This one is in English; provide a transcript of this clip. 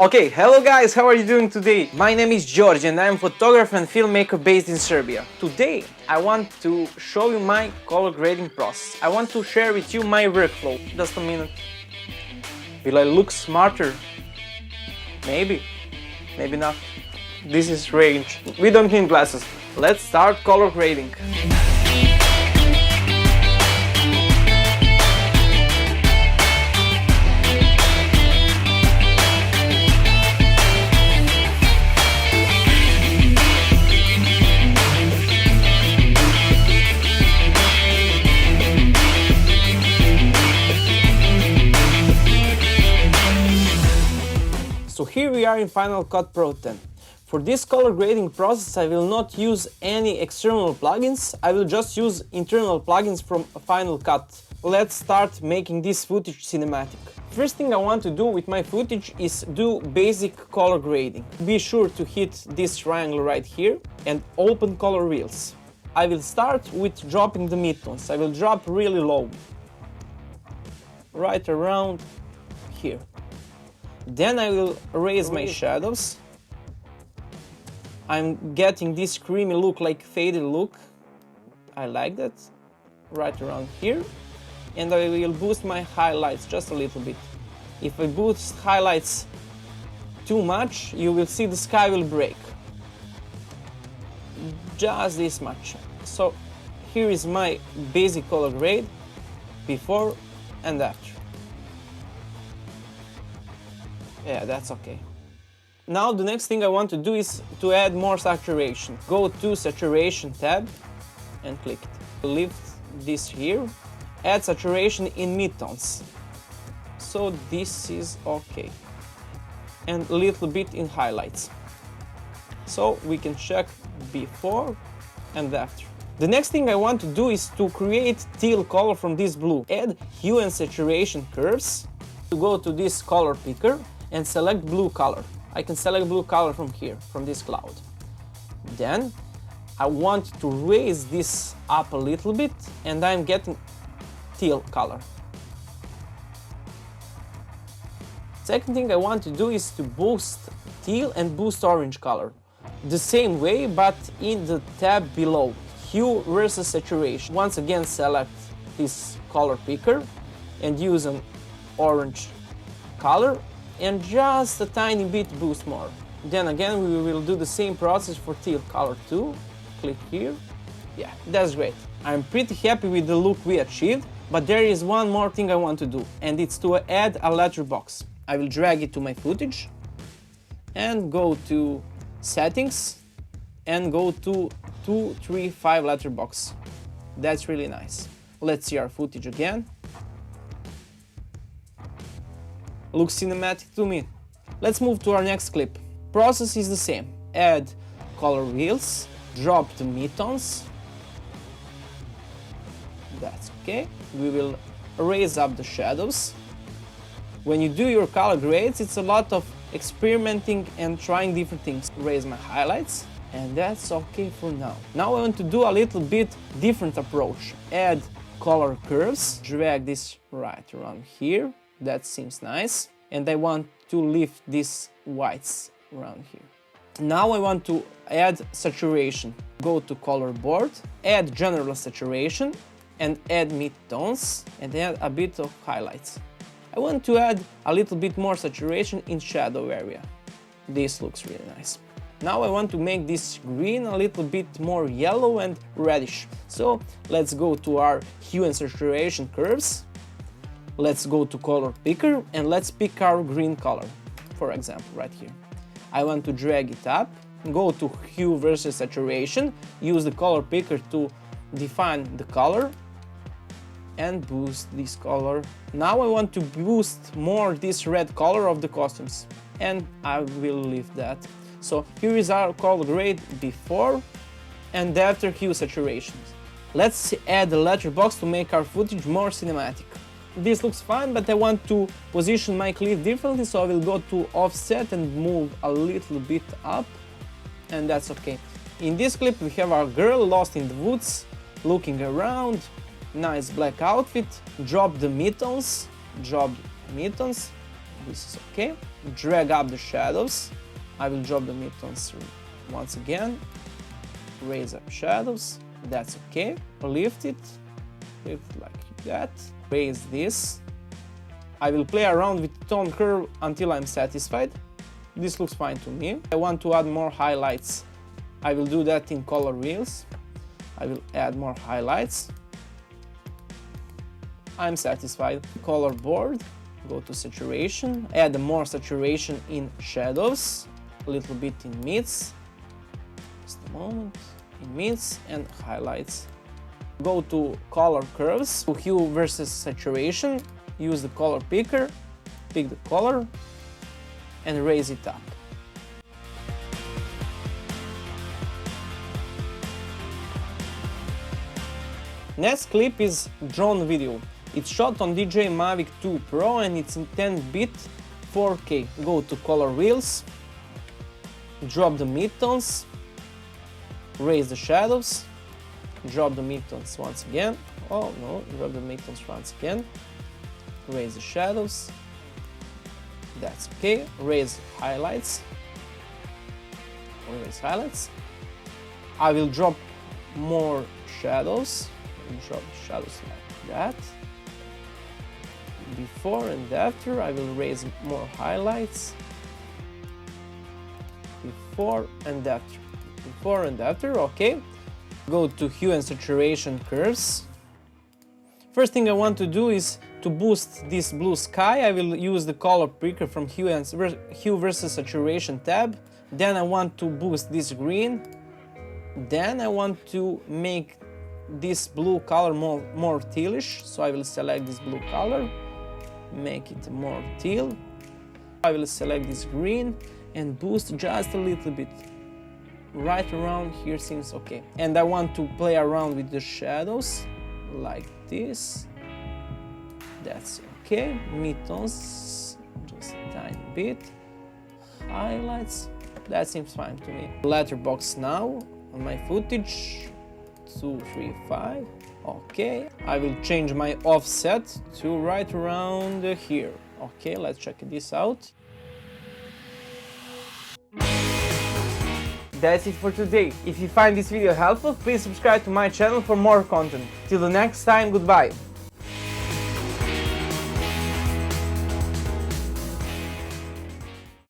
Okay, hello guys, how are you doing today? My name is George and I am a photographer and filmmaker based in Serbia. Today I want to show you my color grading process. I want to share with you my workflow. Just a minute. Will I look smarter? Maybe, maybe not. This is range. We don't need glasses. Let's start color grading. So here we are in Final Cut Pro 10. For this color grading process I will not use any external plugins, I will just use internal plugins from Final Cut. Let's start making this footage cinematic. First thing I want to do with my footage is do basic color grading. Be sure to hit this triangle right here and open color wheels. I will start with dropping the midtones. I will drop really low, right around here. Then I will raise my shadows. I'm getting this creamy look, like faded look. I like that. Right around here. And I will boost my highlights just a little bit. If I boost highlights too much, you will see the sky will break. Just this much. So here is my basic color grade, before and after. Yeah, that's okay. Now the next thing I want to do is to add more saturation. Go to Saturation tab and click it. Lift this here. Add saturation in midtones. So this is okay. And a little bit in highlights. So we can check before and after. The next thing I want to do is to create teal color from this blue. Add hue and saturation curves. To go to this color picker and select blue color. I can select blue color from here, from this cloud. Then I want to raise this up a little bit and I'm getting teal color. Second thing I want to do is to boost teal and boost orange color. The same way, but in the tab below, hue versus saturation. Once again select this color picker and use an orange color and just a tiny bit boost more. Then again we will do the same process for teal color too. Click here. Yeah, that's great. I'm pretty happy with the look we achieved, but there is one more thing I want to do, and it's to add a letterbox. I will drag it to my footage and go to settings and go to 235 letterbox. That's really nice. Let's see our footage again. Looks cinematic to me. Let's move to our next clip. Process is the same. Add color wheels, drop the midtones. That's okay. We will raise up the shadows. When you do your color grades, it's a lot of experimenting and trying different things. Raise my highlights, and that's okay for now. Now I want to do a little bit different approach. Add color curves, drag this right around here. That seems nice. And I want to lift these whites around here. Now I want to add saturation. Go to color board, add general saturation, and add midtones, and add a bit of highlights. I want to add a little bit more saturation in shadow area. This looks really nice. Now I want to make this green a little bit more yellow and reddish. So let's go to our hue and saturation curves. Let's go to color picker and let's pick our green color, for example, right here. I want to drag it up, go to hue versus saturation, use the color picker to define the color and boost this color. Now I want to boost more this red color of the costumes and I will leave that. So here is our color grade before and after hue saturation. Let's add a letterbox to make our footage more cinematic. This looks fine, but I want to position my clip differently, so I will go to offset and move a little bit up, and that's okay. In this clip we have our girl lost in the woods, looking around, nice black outfit, drop the midtones, This is okay. Drag up the shadows. I will drop the midtones once again. Raise up shadows. That's okay. Lift it like that. Raise this. I will play around with the tone curve until I'm satisfied. This looks fine to me. I want to add more highlights. I will do that in color wheels. I will add more highlights. I'm satisfied. Color board, go to saturation, add more saturation in shadows, a little bit in mids, just a moment, in mids and highlights. Go to color curves, to hue versus saturation, use the color picker, pick the color and raise it up. Next clip is drone video. It's shot on DJI Mavic 2 Pro and it's in 10-bit 4K. Go to color wheels, drop the midtones, raise the shadows, drop the midtones once again. Oh no, drop the midtones once again. Raise the shadows. That's okay. Raise highlights. Raise highlights. I will drop more shadows. Drop shadows like that. Before and after, I will raise more highlights. Before and after. Before and after, okay. Go to hue and saturation curves. First thing I want to do is to boost this blue sky. I will use the color picker from hue versus saturation tab. Then I want to boost this green. Then I want to make this blue color more tealish, so I will select this blue color, make it more teal. I will select this green and boost just a little bit. Right around here seems okay. And I want to play around with the shadows like this. That's okay. Midtones, just a tiny bit. Highlights, that seems fine to me. Letterbox now on my footage. 2, 3, 5. Okay, I will change my offset to right around here. Okay, let's check this out. That's it for today. If you find this video helpful, please subscribe to my channel for more content. Till the next time, goodbye.